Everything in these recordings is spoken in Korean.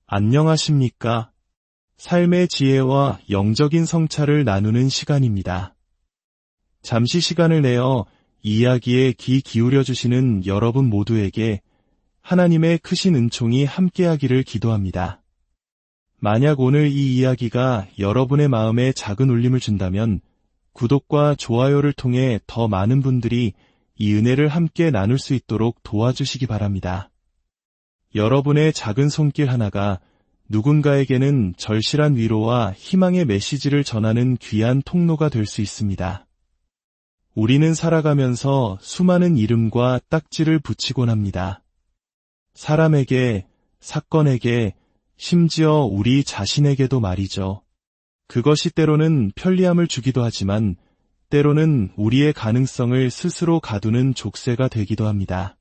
안녕하십니까? 삶의 지혜와 영적인 성찰을 나누는 시간입니다. 잠시 시간을 내어 이 이야기에 귀 기울여 주시는 여러분 모두에게 하나님의 크신 은총이 함께하기를 기도합니다. 만약 오늘 이 이야기가 여러분의 마음에 작은 울림을 준다면 구독과 좋아요를 통해 더 많은 분들이 이 은혜를 함께 나눌 수 있도록 도와주시기 바랍니다. 여러분의 작은 손길 하나가 누군가에게는 절실한 위로와 희망의 메시지를 전하는 귀한 통로가 될 수 있습니다. 우리는 살아가면서 수많은 이름과 딱지를 붙이곤 합니다. 사람에게, 사건에게, 심지어 우리 자신에게도 말이죠. 그것이 때로는 편리함을 주기도 하지만 때로는 우리의 가능성을 스스로 가두는 족쇄가 되기도 합니다.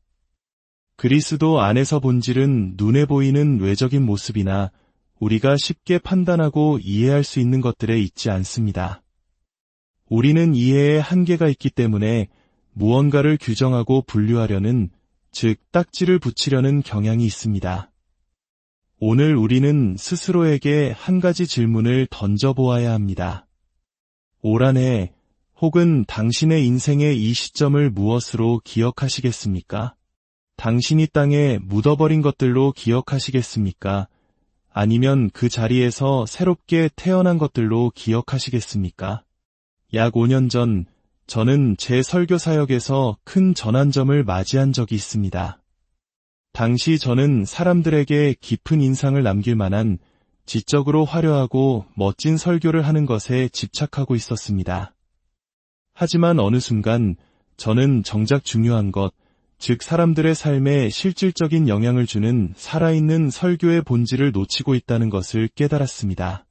그리스도 안에서 본질은 눈에 보이는 외적인 모습이나 우리가 쉽게 판단하고 이해할 수 있는 것들에 있지 않습니다. 우리는 이해에 한계가 있기 때문에 무언가를 규정하고 분류하려는, 즉 딱지를 붙이려는 경향이 있습니다. 오늘 우리는 스스로에게 한 가지 질문을 던져보아야 합니다. 올 한 해 혹은 당신의 인생의 이 시점을 무엇으로 기억하시겠습니까? 당신이 땅에 묻어버린 것들로 기억하시겠습니까? 아니면 그 자리에서 새롭게 태어난 것들로 기억하시겠습니까? 약 5년 전 저는 제 설교 사역에서 큰 전환점을 맞이한 적이 있습니다. 당시 저는 사람들에게 깊은 인상을 남길 만한 지적으로 화려하고 멋진 설교를 하는 것에 집착하고 있었습니다. 하지만 어느 순간 저는 정작 중요한 것, 즉 사람들의 삶에 실질적인 영향을 주는 살아있는 설교의 본질을 놓치고 있다는 것을 깨달았습니다.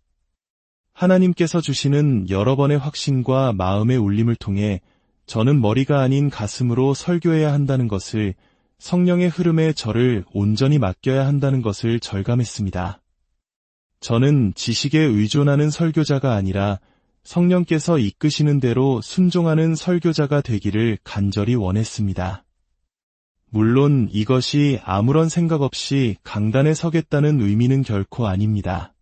하나님께서 주시는 여러 번의 확신과 마음의 울림을 통해 저는 머리가 아닌 가슴으로 설교해야 한다는 것을, 성령의 흐름에 저를 온전히 맡겨야 한다는 것을 절감했습니다. 저는 지식에 의존하는 설교자가 아니라 성령께서 이끄시는 대로 순종하는 설교자가 되기를 간절히 원했습니다. 물론 이것이 아무런 생각 없이 강단에 서겠다는 의미는 결코 아닙니다.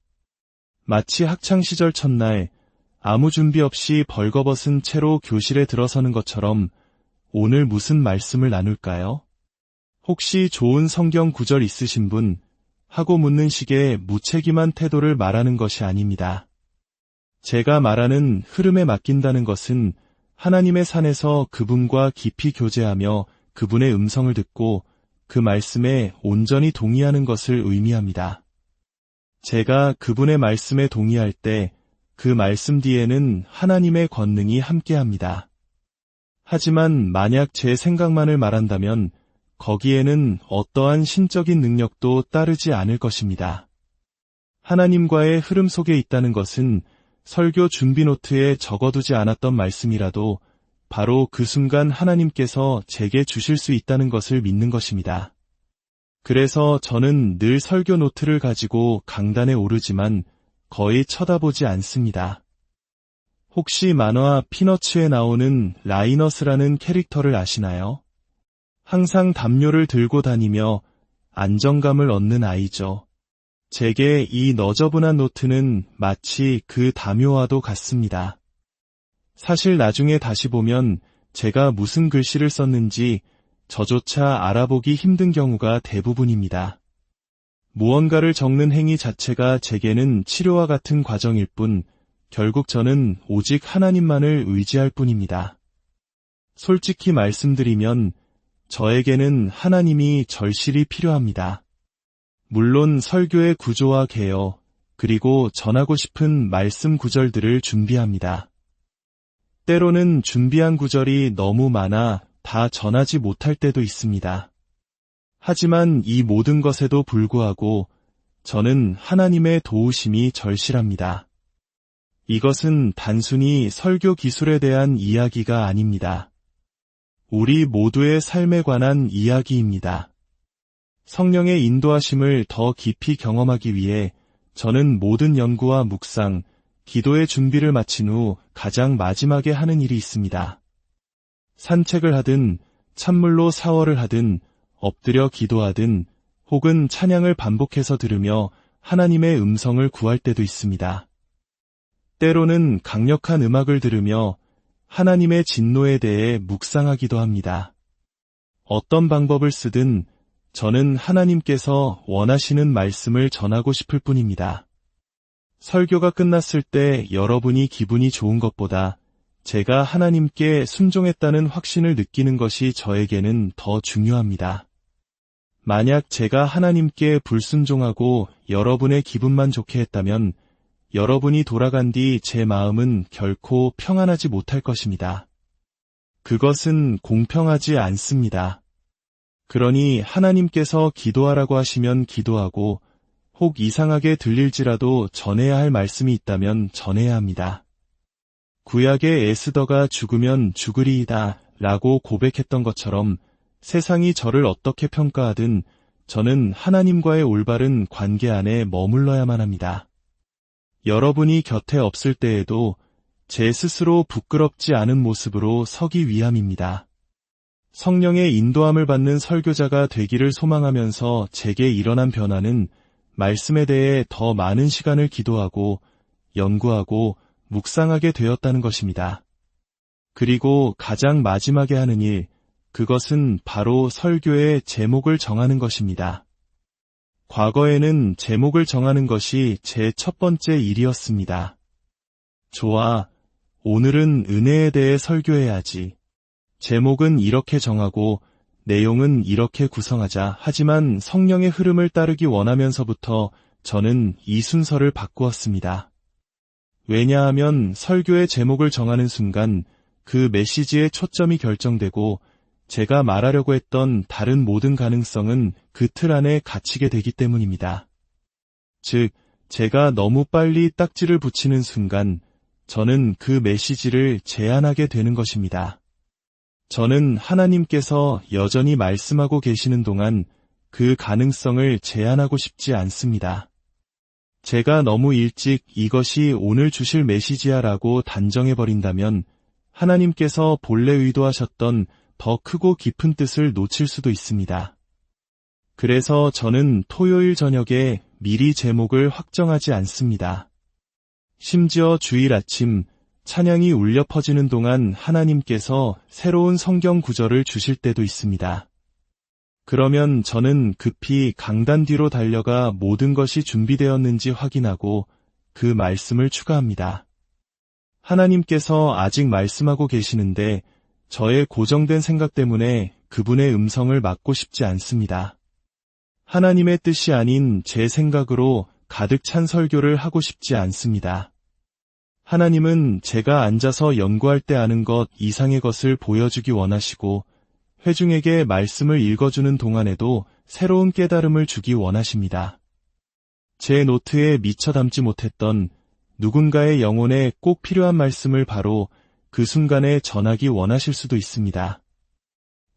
마치 학창시절 첫날 아무 준비 없이 벌거벗은 채로 교실에 들어서는 것처럼 오늘 무슨 말씀을 나눌까요? 혹시 좋은 성경 구절 있으신 분? 하고 묻는 식의 무책임한 태도를 말하는 것이 아닙니다. 제가 말하는 흐름에 맡긴다는 것은 하나님의 산에서 그분과 깊이 교제하며 그분의 음성을 듣고 그 말씀에 온전히 동의하는 것을 의미합니다. 제가 그분의 말씀에 동의할 때 그 말씀 뒤에는 하나님의 권능이 함께합니다. 하지만 만약 제 생각만을 말한다면 거기에는 어떠한 신적인 능력도 따르지 않을 것입니다. 하나님과의 흐름 속에 있다는 것은 설교 준비 노트에 적어두지 않았던 말씀이라도 바로 그 순간 하나님께서 제게 주실 수 있다는 것을 믿는 것입니다. 그래서 저는 늘 설교 노트를 가지고 강단에 오르지만 거의 쳐다보지 않습니다. 혹시 만화 피너츠에 나오는 라이너스라는 캐릭터를 아시나요? 항상 담요를 들고 다니며 안정감을 얻는 아이죠. 제게 이 너저분한 노트는 마치 그 담요와도 같습니다. 사실 나중에 다시 보면 제가 무슨 글씨를 썼는지 저조차 알아보기 힘든 경우가 대부분입니다. 무언가를 적는 행위 자체가 제게는 치료와 같은 과정일 뿐 결국 저는 오직 하나님만을 의지할 뿐입니다. 솔직히 말씀드리면 저에게는 하나님이 절실히 필요합니다. 물론 설교의 구조와 개요, 그리고 전하고 싶은 말씀 구절들을 준비합니다. 때로는 준비한 구절이 너무 많아 다 전하지 못할 때도 있습니다. 하지만 이 모든 것에도 불구하고 저는 하나님의 도우심이 절실합니다. 이것은 단순히 설교 기술에 대한 이야기가 아닙니다. 우리 모두의 삶에 관한 이야기입니다. 성령의 인도하심을 더 깊이 경험하기 위해 저는 모든 연구와 묵상, 기도의 준비를 마친 후 가장 마지막에 하는 일이 있습니다. 산책을 하든, 찬물로 샤워를 하든, 엎드려 기도하든, 혹은 찬양을 반복해서 들으며 하나님의 음성을 구할 때도 있습니다. 때로는 강력한 음악을 들으며 하나님의 진노에 대해 묵상하기도 합니다. 어떤 방법을 쓰든 저는 하나님께서 원하시는 말씀을 전하고 싶을 뿐입니다. 설교가 끝났을 때 여러분이 기분이 좋은 것보다 제가 하나님께 순종했다는 확신을 느끼는 것이 저에게는 더 중요합니다. 만약 제가 하나님께 불순종하고 여러분의 기분만 좋게 했다면 여러분이 돌아간 뒤 제 마음은 결코 평안하지 못할 것입니다. 그것은 공평하지 않습니다. 그러니 하나님께서 기도하라고 하시면 기도하고 혹 이상하게 들릴지라도 전해야 할 말씀이 있다면 전해야 합니다. 구약의 에스더가 죽으면 죽으리이다 라고 고백했던 것처럼 세상이 저를 어떻게 평가하든 저는 하나님과의 올바른 관계 안에 머물러야만 합니다. 여러분이 곁에 없을 때에도 제 스스로 부끄럽지 않은 모습으로 서기 위함입니다. 성령의 인도함을 받는 설교자가 되기를 소망하면서 제게 일어난 변화는 말씀에 대해 더 많은 시간을 기도하고 연구하고 묵상하게 되었다는 것입니다. 그리고 가장 마지막에 하는 일, 그것은 바로 설교의 제목을 정하는 것입니다. 과거에는 제목을 정하는 것이 제 첫 번째 일이었습니다. 좋아, 오늘은 은혜에 대해 설교해야지. 제목은 이렇게 정하고 내용은 이렇게 구성하자. 하지만 성령의 흐름을 따르기 원하면서부터 저는 이 순서를 바꾸었습니다. 왜냐하면 설교의 제목을 정하는 순간 그 메시지의 초점이 결정되고 제가 말하려고 했던 다른 모든 가능성은 그 틀 안에 갇히게 되기 때문입니다. 즉, 제가 너무 빨리 딱지를 붙이는 순간 저는 그 메시지를 제한하게 되는 것입니다. 저는 하나님께서 여전히 말씀하고 계시는 동안 그 가능성을 제한하고 싶지 않습니다. 제가 너무 일찍 이것이 오늘 주실 메시지야 라고 단정해버린다면 하나님께서 본래 의도하셨던 더 크고 깊은 뜻을 놓칠 수도 있습니다. 그래서 저는 토요일 저녁에 미리 제목을 확정하지 않습니다. 심지어 주일 아침 찬양이 울려 퍼지는 동안 하나님께서 새로운 성경 구절을 주실 때도 있습니다. 그러면 저는 급히 강단 뒤로 달려가 모든 것이 준비되었는지 확인하고 그 말씀을 추가합니다. 하나님께서 아직 말씀하고 계시는데 저의 고정된 생각 때문에 그분의 음성을 막고 싶지 않습니다. 하나님의 뜻이 아닌 제 생각으로 가득 찬 설교를 하고 싶지 않습니다. 하나님은 제가 앉아서 연구할 때 아는 것 이상의 것을 보여주기 원하시고 회중에게 말씀을 읽어주는 동안에도 새로운 깨달음을 주기 원하십니다. 제 노트에 미처 담지 못했던 누군가의 영혼에 꼭 필요한 말씀을 바로 그 순간에 전하기 원하실 수도 있습니다.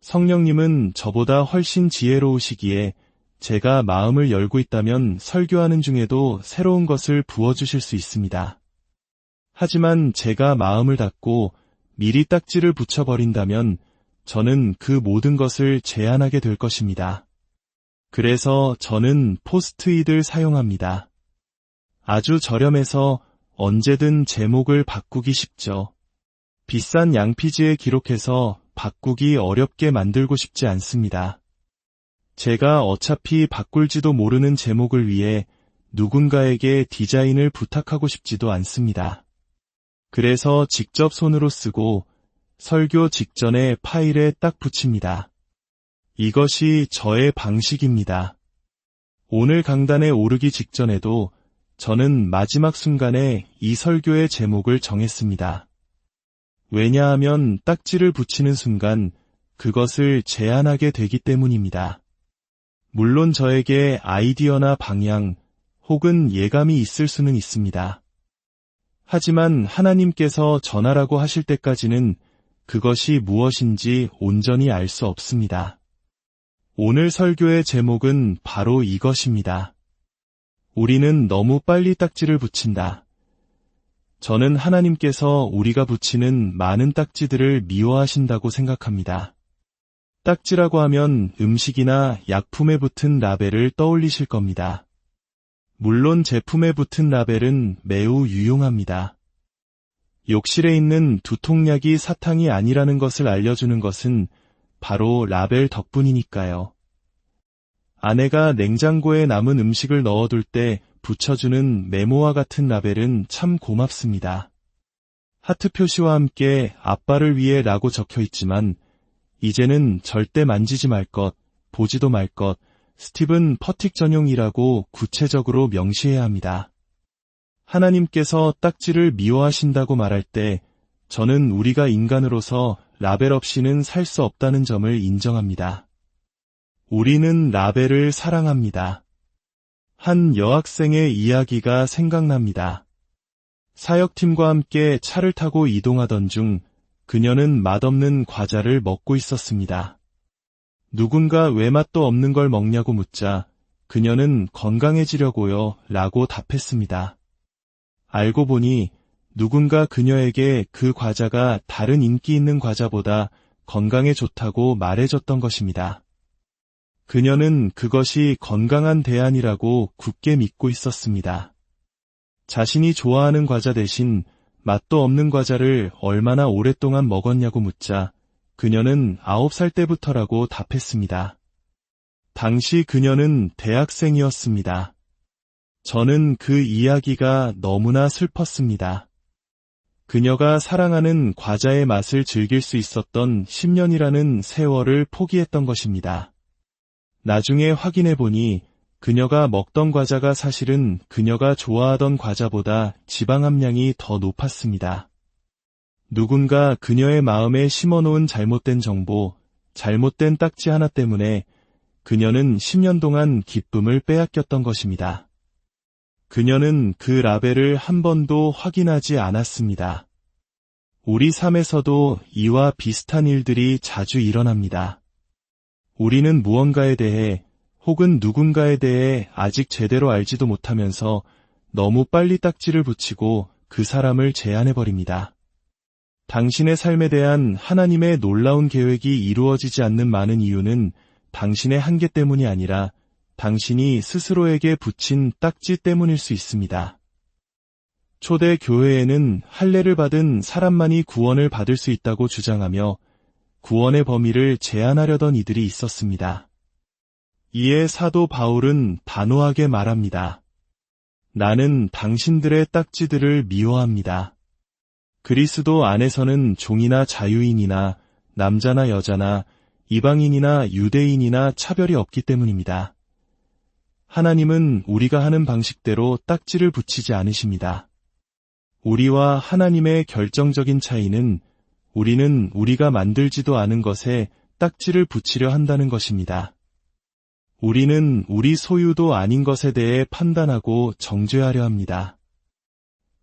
성령님은 저보다 훨씬 지혜로우시기에 제가 마음을 열고 있다면 설교하는 중에도 새로운 것을 부어주실 수 있습니다. 하지만 제가 마음을 닫고 미리 딱지를 붙여버린다면 저는 그 모든 것을 제한하게 될 것입니다. 그래서 저는 포스트잇을 사용합니다. 아주 저렴해서 언제든 제목을 바꾸기 쉽죠. 비싼 양피지에 기록해서 바꾸기 어렵게 만들고 싶지 않습니다. 제가 어차피 바꿀지도 모르는 제목을 위해 누군가에게 디자인을 부탁하고 싶지도 않습니다. 그래서 직접 손으로 쓰고 설교 직전에 파일에 딱 붙입니다. 이것이 저의 방식입니다. 오늘 강단에 오르기 직전에도 저는 마지막 순간에 이 설교의 제목을 정했습니다. 왜냐하면 딱지를 붙이는 순간 그것을 제안하게 되기 때문입니다. 물론 저에게 아이디어나 방향 혹은 예감이 있을 수는 있습니다. 하지만 하나님께서 전하라고 하실 때까지는 그것이 무엇인지 온전히 알 수 없습니다. 오늘 설교의 제목은 바로 이것입니다. 우리는 너무 빨리 딱지를 붙인다. 저는 하나님께서 우리가 붙이는 많은 딱지들을 미워하신다고 생각합니다. 딱지라고 하면 음식이나 약품에 붙은 라벨을 떠올리실 겁니다. 물론 제품에 붙은 라벨은 매우 유용합니다. 욕실에 있는 두통약이 사탕이 아니라는 것을 알려주는 것은 바로 라벨 덕분이니까요. 아내가 냉장고에 남은 음식을 넣어둘 때 붙여주는 메모와 같은 라벨은 참 고맙습니다. 하트 표시와 함께 아빠를 위해 라고 적혀 있지만 이제는 절대 만지지 말 것, 보지도 말 것, 스티븐 퍼틱 전용이라고 구체적으로 명시해야 합니다. 하나님께서 딱지를 미워하신다고 말할 때 저는 우리가 인간으로서 라벨 없이는 살 수 없다는 점을 인정합니다. 우리는 라벨을 사랑합니다. 한 여학생의 이야기가 생각납니다. 사역팀과 함께 차를 타고 이동하던 중 그녀는 맛없는 과자를 먹고 있었습니다. 누군가 왜 맛도 없는 걸 먹냐고 묻자 그녀는 건강해지려고요 라고 답했습니다. 알고 보니 누군가 그녀에게 그 과자가 다른 인기 있는 과자보다 건강에 좋다고 말해줬던 것입니다. 그녀는 그것이 건강한 대안이라고 굳게 믿고 있었습니다. 자신이 좋아하는 과자 대신 맛도 없는 과자를 얼마나 오랫동안 먹었냐고 묻자 그녀는 9살 때부터라고 답했습니다. 당시 그녀는 대학생이었습니다. 저는 그 이야기가 너무나 슬펐습니다. 그녀가 사랑하는 과자의 맛을 즐길 수 있었던 10년이라는 세월을 포기했던 것입니다. 나중에 확인해보니 그녀가 먹던 과자가 사실은 그녀가 좋아하던 과자보다 지방 함량이 더 높았습니다. 누군가 그녀의 마음에 심어놓은 잘못된 정보, 잘못된 딱지 하나 때문에 그녀는 10년 동안 기쁨을 빼앗겼던 것입니다. 그녀는 그 라벨을 한 번도 확인하지 않았습니다. 우리 삶에서도 이와 비슷한 일들이 자주 일어납니다. 우리는 무언가에 대해 혹은 누군가에 대해 아직 제대로 알지도 못하면서 너무 빨리 딱지를 붙이고 그 사람을 제안해버립니다. 당신의 삶에 대한 하나님의 놀라운 계획이 이루어지지 않는 많은 이유는 당신의 한계 때문이 아니라 당신이 스스로에게 붙인 딱지 때문일 수 있습니다. 초대 교회에는 할례를 받은 사람만이 구원을 받을 수 있다고 주장하며 구원의 범위를 제한하려던 이들이 있었습니다. 이에 사도 바울은 단호하게 말합니다. 나는 당신들의 딱지들을 미워합니다. 그리스도 안에서는 종이나 자유인이나 남자나 여자나 이방인이나 유대인이나 차별이 없기 때문입니다. 하나님은 우리가 하는 방식대로 딱지를 붙이지 않으십니다. 우리와 하나님의 결정적인 차이는 우리는 우리가 만들지도 않은 것에 딱지를 붙이려 한다는 것입니다. 우리는 우리 소유도 아닌 것에 대해 판단하고 정죄하려 합니다.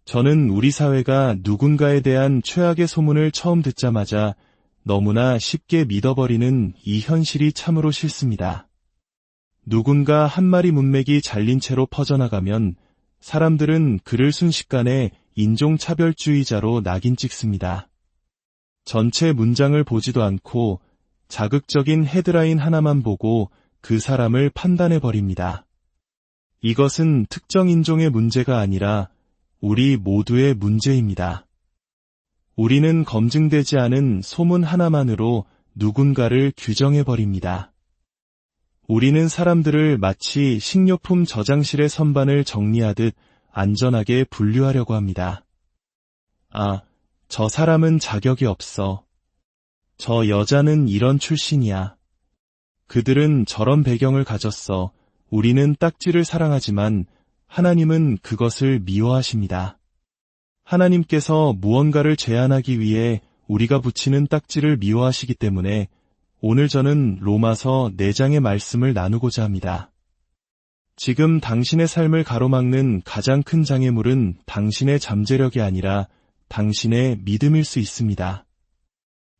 저는 우리 사회가 누군가에 대한 최악의 소문을 처음 듣자마자 너무나 쉽게 믿어버리는 이 현실이 참으로 싫습니다. 누군가 한 마리 문맥이 잘린 채로 퍼져나가면 사람들은 그를 순식간에 인종차별주의자로 낙인 찍습니다. 전체 문장을 보지도 않고 자극적인 헤드라인 하나만 보고 그 사람을 판단해버립니다. 이것은 특정 인종의 문제가 아니라 우리 모두의 문제입니다. 우리는 검증되지 않은 소문 하나만으로 누군가를 규정해버립니다. 우리는 사람들을 마치 식료품 저장실의 선반을 정리하듯 안전하게 분류하려고 합니다. 아, 저 사람은 자격이 없어. 저 여자는 이런 출신이야. 그들은 저런 배경을 가졌어. 우리는 딱지를 사랑하지만 하나님은 그것을 미워하십니다. 하나님께서 무언가를 제한하기 위해 우리가 붙이는 딱지를 미워하시기 때문에 오늘 저는 로마서 4장의 말씀을 나누고자 합니다. 지금 당신의 삶을 가로막는 가장 큰 장애물은 당신의 잠재력이 아니라 당신의 믿음일 수 있습니다.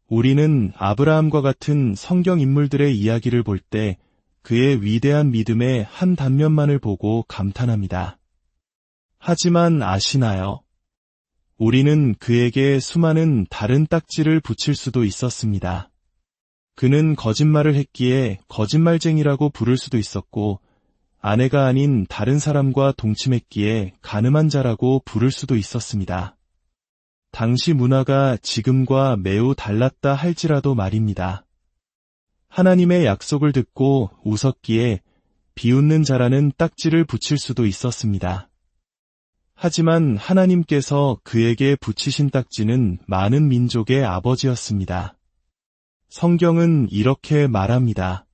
우리는 아브라함과 같은 성경 인물들의 이야기를 볼 때 그의 위대한 믿음의 한 단면만을 보고 감탄합니다. 하지만 아시나요? 우리는 그에게 수많은 다른 딱지를 붙일 수도 있었습니다. 그는 거짓말을 했기에 거짓말쟁이라고 부를 수도 있었고 아내가 아닌 다른 사람과 동침했기에 가늠한 자라고 부를 수도 있었습니다. 당시 문화가 지금과 매우 달랐다 할지라도 말입니다. 하나님의 약속을 듣고 웃었기에 비웃는 자라는 딱지를 붙일 수도 있었습니다. 하지만 하나님께서 그에게 붙이신 딱지는 많은 민족의 아버지였습니다. 성경은 이렇게 말합니다.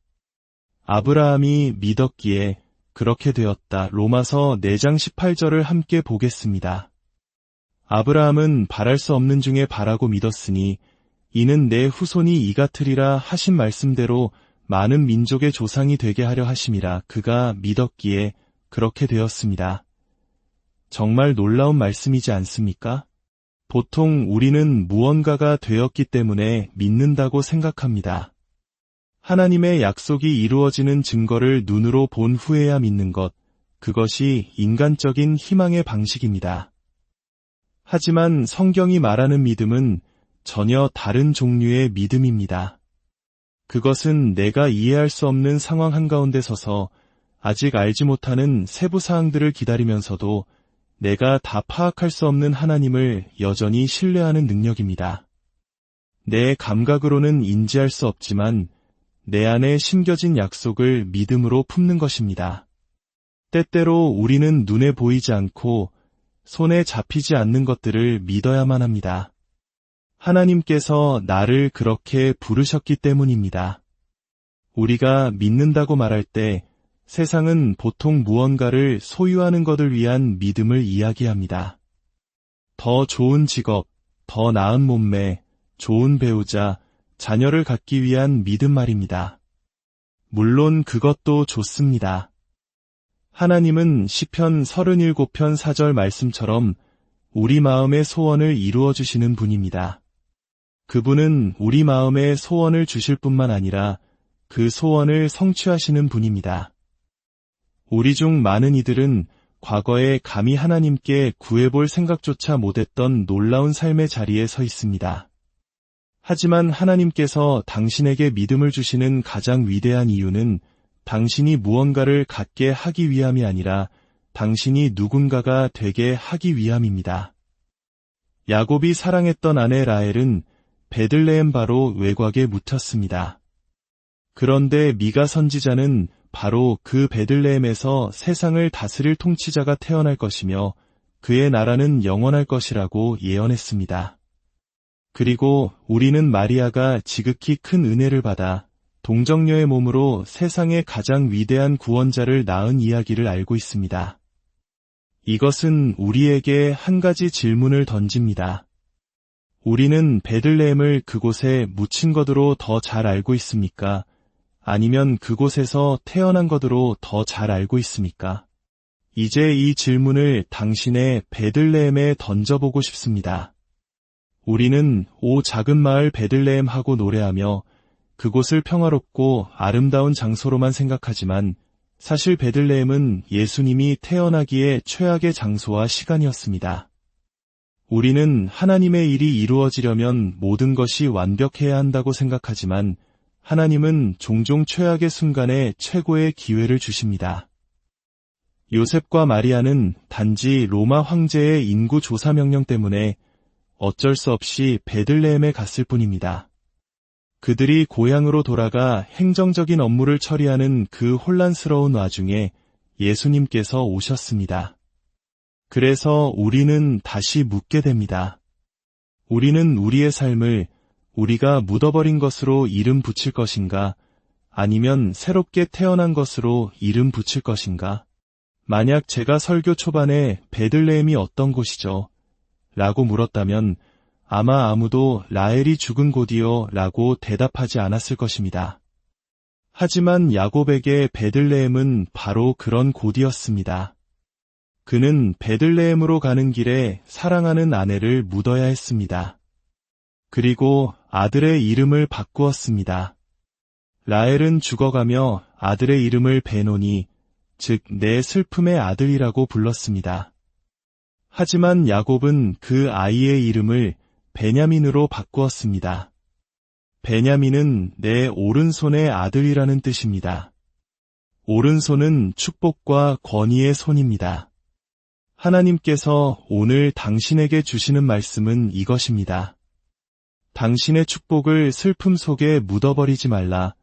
아브라함이 믿었기에 그렇게 되었다. 로마서 4장 18절을 함께 보겠습니다. 아브라함은 바랄 수 없는 중에 바라고 믿었으니 이는 내 후손이 이같으리라 하신 말씀대로 많은 민족의 조상이 되게 하려 하심이라. 그가 믿었기에 그렇게 되었습니다. 정말 놀라운 말씀이지 않습니까? 보통 우리는 무언가가 되었기 때문에 믿는다고 생각합니다. 하나님의 약속이 이루어지는 증거를 눈으로 본 후에야 믿는 것, 그것이 인간적인 희망의 방식입니다. 하지만 성경이 말하는 믿음은 전혀 다른 종류의 믿음입니다. 그것은 내가 이해할 수 없는 상황 한가운데 서서 아직 알지 못하는 세부 사항들을 기다리면서도 내가 다 파악할 수 없는 하나님을 여전히 신뢰하는 능력입니다. 내 감각으로는 인지할 수 없지만 내 안에 심겨진 약속을 믿음으로 품는 것입니다. 때때로 우리는 눈에 보이지 않고 손에 잡히지 않는 것들을 믿어야만 합니다. 하나님께서 나를 그렇게 부르셨기 때문입니다. 우리가 믿는다고 말할 때 세상은 보통 무언가를 소유하는 것을 위한 믿음을 이야기합니다. 더 좋은 직업, 더 나은 몸매, 좋은 배우자, 자녀를 갖기 위한 믿음 말입니다. 물론 그것도 좋습니다. 하나님은 시편 37편 4절 말씀처럼 우리 마음의 소원을 이루어 주시는 분입니다. 그분은 우리 마음의 소원을 주실 뿐만 아니라 그 소원을 성취하시는 분입니다. 우리 중 많은 이들은 과거에 감히 하나님께 구해볼 생각조차 못했던 놀라운 삶의 자리에 서 있습니다. 하지만 하나님께서 당신에게 믿음을 주시는 가장 위대한 이유는 당신이 무언가를 갖게 하기 위함이 아니라 당신이 누군가가 되게 하기 위함입니다. 야곱이 사랑했던 아내 라헬은 베들레헴 바로 외곽에 묻혔습니다. 그런데 미가 선지자는 바로 그 베들레헴에서 세상을 다스릴 통치자가 태어날 것이며 그의 나라는 영원할 것이라고 예언했습니다. 그리고 우리는 마리아가 지극히 큰 은혜를 받아 동정녀의 몸으로 세상의 가장 위대한 구원자를 낳은 이야기를 알고 있습니다. 이것은 우리에게 한 가지 질문을 던집니다. 우리는 베들레헴을 그곳에 묻힌 것으로 더 잘 알고 있습니까? 아니면 그곳에서 태어난 것으로 더 잘 알고 있습니까? 이제 이 질문을 당신의 베들레헴에 던져보고 싶습니다. 우리는 오 작은 마을 베들레헴 하고 노래하며 그곳을 평화롭고 아름다운 장소로만 생각하지만 사실 베들레헴은 예수님이 태어나기에 최악의 장소와 시간이었습니다. 우리는 하나님의 일이 이루어지려면 모든 것이 완벽해야 한다고 생각하지만 하나님은 종종 최악의 순간에 최고의 기회를 주십니다. 요셉과 마리아는 단지 로마 황제의 인구 조사 명령 때문에 어쩔 수 없이 베들레헴에 갔을 뿐입니다. 그들이 고향으로 돌아가 행정적인 업무를 처리하는 그 혼란스러운 와중에 예수님께서 오셨습니다. 그래서 우리는 다시 묻게 됩니다. 우리는 우리의 삶을 우리가 묻어버린 것으로 이름 붙일 것인가? 아니면 새롭게 태어난 것으로 이름 붙일 것인가? 만약 제가 설교 초반에 베들레헴이 어떤 곳이죠? 라고 물었다면 아마 아무도 라헬이 죽은 곳이요 라고 대답하지 않았을 것입니다. 하지만 야곱에게 베들레헴은 바로 그런 곳이었습니다. 그는 베들레헴으로 가는 길에 사랑하는 아내를 묻어야 했습니다. 그리고 아들의 이름을 바꾸었습니다. 라헬은 죽어가며 아들의 이름을 베노니, 즉 내 슬픔의 아들이라고 불렀습니다. 하지만 야곱은 그 아이의 이름을 베냐민으로 바꾸었습니다. 베냐민은 내 오른손의 아들이라는 뜻입니다. 오른손은 축복과 권위의 손입니다. 하나님께서 오늘 당신에게 주시는 말씀은 이것입니다. 당신의 축복을 슬픔 속에 묻어버리지 말라.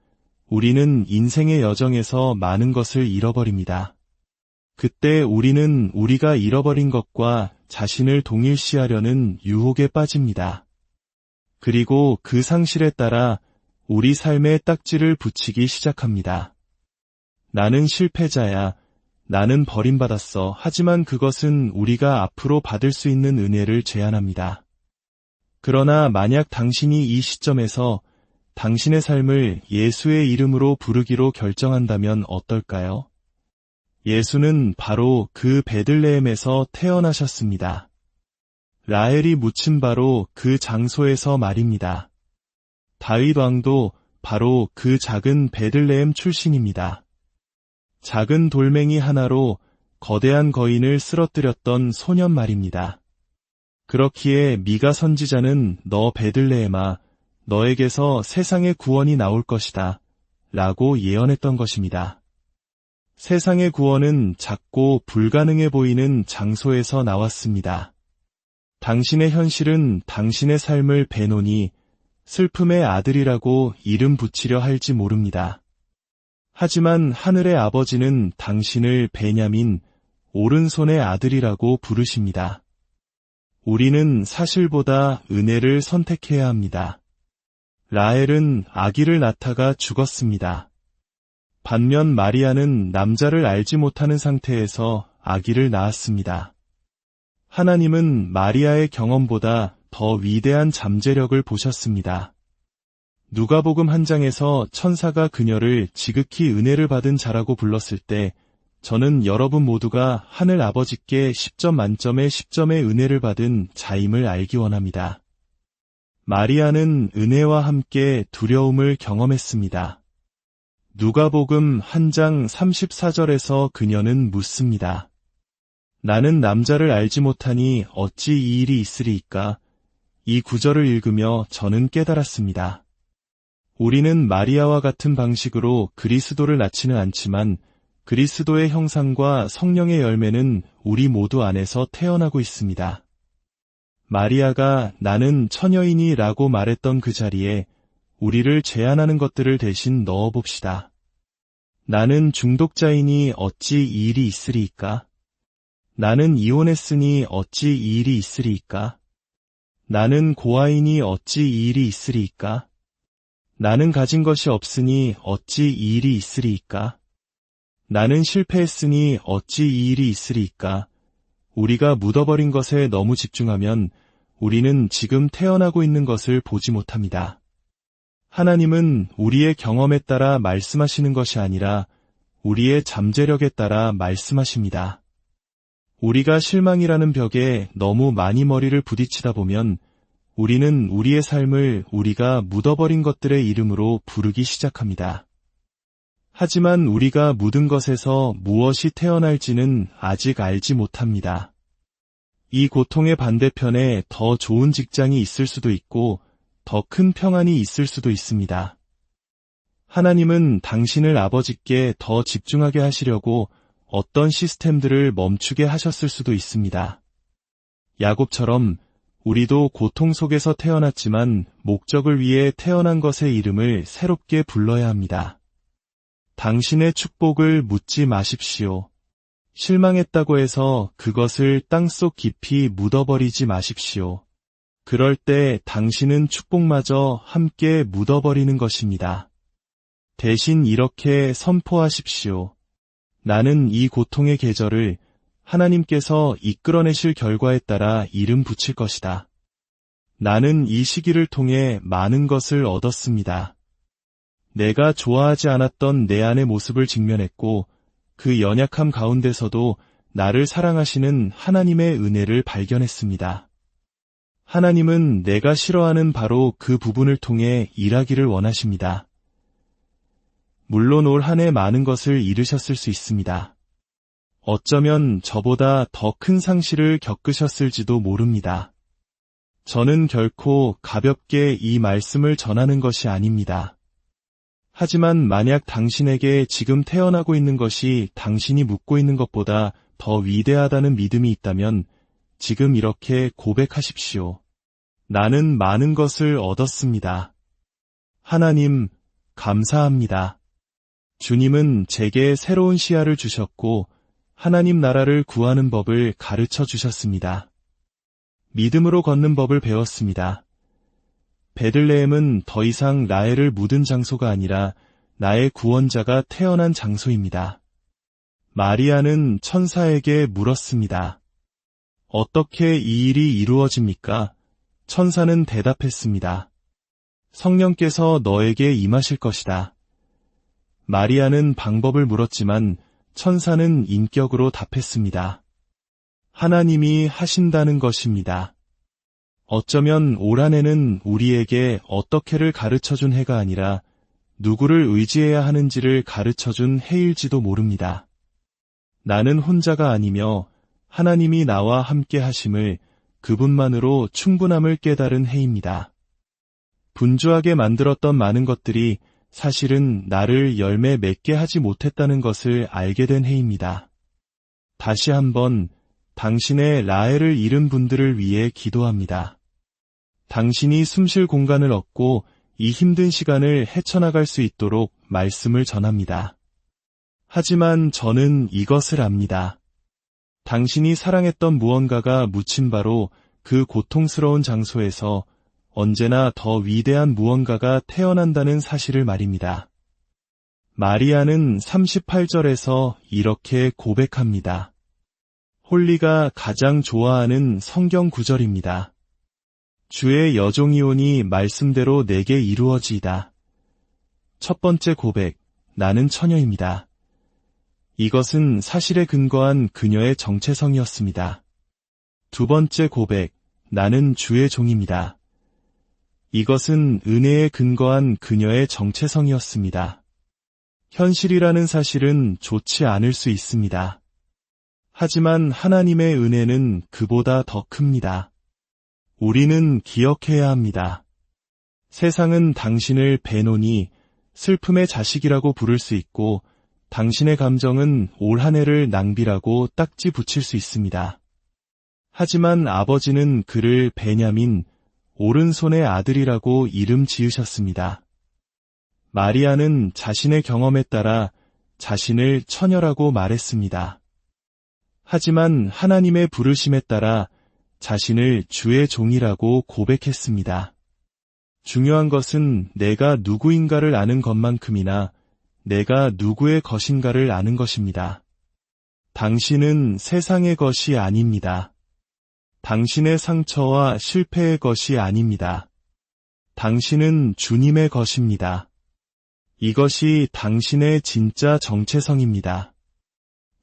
우리는 인생의 여정에서 많은 것을 잃어버립니다. 그때 우리는 우리가 잃어버린 것과 자신을 동일시하려는 유혹에 빠집니다. 그리고 그 상실에 따라 우리 삶에 딱지를 붙이기 시작합니다. 나는 실패자야. 나는 버림받았어. 하지만 그것은 우리가 앞으로 받을 수 있는 은혜를 제한합니다. 그러나 만약 당신이 이 시점에서 당신의 삶을 예수의 이름으로 부르기로 결정한다면 어떨까요? 예수는 바로 그 베들레헴에서 태어나셨습니다. 라헬이 묻힌 바로 그 장소에서 말입니다. 다윗 왕도 바로 그 작은 베들레헴 출신입니다. 작은 돌멩이 하나로 거대한 거인을 쓰러뜨렸던 소년 말입니다. 그렇기에 미가 선지자는 너 베들레헴아, 너에게서 세상의 구원이 나올 것이다 라고 예언했던 것입니다. 세상의 구원은 작고 불가능해 보이는 장소에서 나왔습니다. 당신의 현실은 당신의 삶을 베노니 슬픔의 아들이라고 이름 붙이려 할지 모릅니다. 하지만 하늘의 아버지는 당신을 베냐민, 오른손의 아들이라고 부르십니다. 우리는 사실보다 은혜를 선택해야 합니다. 라헬은 아기를 낳다가 죽었습니다. 반면 마리아는 남자를 알지 못하는 상태에서 아기를 낳았습니다. 하나님은 마리아의 경험보다 더 위대한 잠재력을 보셨습니다. 누가복음 1장에서 천사가 그녀를 지극히 은혜를 받은 자라고 불렀을 때 저는 여러분 모두가 하늘 아버지께 10점 만점의 10점의 은혜를 받은 자임을 알기 원합니다. 마리아는 은혜와 함께 두려움을 경험했습니다. 누가복음 1장 34절에서 그녀는 묻습니다. 나는 남자를 알지 못하니 어찌 이 일이 있으리이까? 이 구절을 읽으며 저는 깨달았습니다. 우리는 마리아와 같은 방식으로 그리스도를 낳지는 않지만 그리스도의 형상과 성령의 열매는 우리 모두 안에서 태어나고 있습니다. 마리아가 나는 처녀이니 라고 말했던 그 자리에 우리를 제한하는 것들을 대신 넣어봅시다. 나는 중독자이니 어찌 이 일이 있으리이까? 나는 이혼했으니 어찌 이 일이 있으리이까? 나는 고아이니 어찌 이 일이 있으리이까? 나는 가진 것이 없으니 어찌 이 일이 있으리이까? 나는 실패했으니 어찌 이 일이 있으리이까? 우리가 묻어버린 것에 너무 집중하면 우리는 지금 태어나고 있는 것을 보지 못합니다. 하나님은 우리의 경험에 따라 말씀하시는 것이 아니라 우리의 잠재력에 따라 말씀하십니다. 우리가 실망이라는 벽에 너무 많이 머리를 부딪히다 보면 우리는 우리의 삶을 우리가 묻어버린 것들의 이름으로 부르기 시작합니다. 하지만 우리가 묻은 것에서 무엇이 태어날지는 아직 알지 못합니다. 이 고통의 반대편에 더 좋은 직장이 있을 수도 있고 더 큰 평안이 있을 수도 있습니다. 하나님은 당신을 아버지께 더 집중하게 하시려고 어떤 시스템들을 멈추게 하셨을 수도 있습니다. 야곱처럼 우리도 고통 속에서 태어났지만 목적을 위해 태어난 것의 이름을 새롭게 불러야 합니다. 당신의 축복을 묻지 마십시오. 실망했다고 해서 그것을 땅속 깊이 묻어버리지 마십시오. 그럴 때 당신은 축복마저 함께 묻어버리는 것입니다. 대신 이렇게 선포하십시오. 나는 이 고통의 계절을 하나님께서 이끌어내실 결과에 따라 이름 붙일 것이다. 나는 이 시기를 통해 많은 것을 얻었습니다. 내가 좋아하지 않았던 내 안의 모습을 직면했고 그 연약함 가운데서도 나를 사랑하시는 하나님의 은혜를 발견했습니다. 하나님은 내가 싫어하는 바로 그 부분을 통해 일하기를 원하십니다. 물론 올 한 해 많은 것을 잃으셨을 수 있습니다. 어쩌면 저보다 더 큰 상실을 겪으셨을지도 모릅니다. 저는 결코 가볍게 이 말씀을 전하는 것이 아닙니다. 하지만 만약 당신에게 지금 태어나고 있는 것이 당신이 묻고 있는 것보다 더 위대하다는 믿음이 있다면 지금 이렇게 고백하십시오. 나는 많은 것을 얻었습니다. 하나님, 감사합니다. 주님은 제게 새로운 시야를 주셨고 하나님 나라를 구하는 법을 가르쳐 주셨습니다. 믿음으로 걷는 법을 배웠습니다. 베들레헴은 더 이상 나애를 묻은 장소가 아니라 나의 구원자가 태어난 장소입니다. 마리아는 천사에게 물었습니다. 어떻게 이 일이 이루어집니까? 천사는 대답했습니다. 성령께서 너에게 임하실 것이다. 마리아는 방법을 물었지만 천사는 인격으로 답했습니다. 하나님이 하신다는 것입니다. 어쩌면 올 한 해는 우리에게 어떻게를 가르쳐준 해가 아니라 누구를 의지해야 하는지를 가르쳐준 해일지도 모릅니다. 나는 혼자가 아니며 하나님이 나와 함께 하심을 그분만으로 충분함을 깨달은 해입니다. 분주하게 만들었던 많은 것들이 사실은 나를 열매 맺게 하지 못했다는 것을 알게 된 해입니다. 다시 한번 당신의 라헬을 잃은 분들을 위해 기도합니다. 당신이 숨쉴 공간을 얻고 이 힘든 시간을 헤쳐나갈 수 있도록 말씀을 전합니다. 하지만 저는 이것을 압니다. 당신이 사랑했던 무언가가 묻힌 바로 그 고통스러운 장소에서 언제나 더 위대한 무언가가 태어난다는 사실을 말입니다. 마리아는 38절에서 이렇게 고백합니다. 홀리가 가장 좋아하는 성경 구절입니다. 주의 여종이오니 말씀대로 내게 이루어지이다. 첫 번째 고백, 나는 처녀입니다. 이것은 사실에 근거한 그녀의 정체성이었습니다. 두 번째 고백, 나는 주의 종입니다. 이것은 은혜에 근거한 그녀의 정체성이었습니다. 현실이라는 사실은 좋지 않을 수 있습니다. 하지만 하나님의 은혜는 그보다 더 큽니다. 우리는 기억해야 합니다. 세상은 당신을 배노니 슬픔의 자식이라고 부를 수 있고 당신의 감정은 올 한 해를 낭비라고 딱지 붙일 수 있습니다. 하지만 아버지는 그를 베냐민, 오른손의 아들이라고 이름 지으셨습니다. 마리아는 자신의 경험에 따라 자신을 처녀라고 말했습니다. 하지만 하나님의 부르심에 따라 자신을 주의 종이라고 고백했습니다. 중요한 것은 내가 누구인가를 아는 것만큼이나 내가 누구의 것인가를 아는 것입니다. 당신은 세상의 것이 아닙니다. 당신의 상처와 실패의 것이 아닙니다. 당신은 주님의 것입니다. 이것이 당신의 진짜 정체성입니다.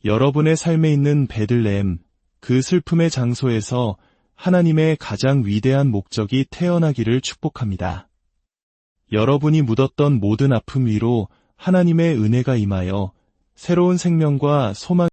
여러분의 삶에 있는 베들레헴, 그 슬픔의 장소에서 하나님의 가장 위대한 목적이 태어나기를 축복합니다. 여러분이 묻었던 모든 아픔 위로 하나님의 은혜가 임하여 새로운 생명과 소망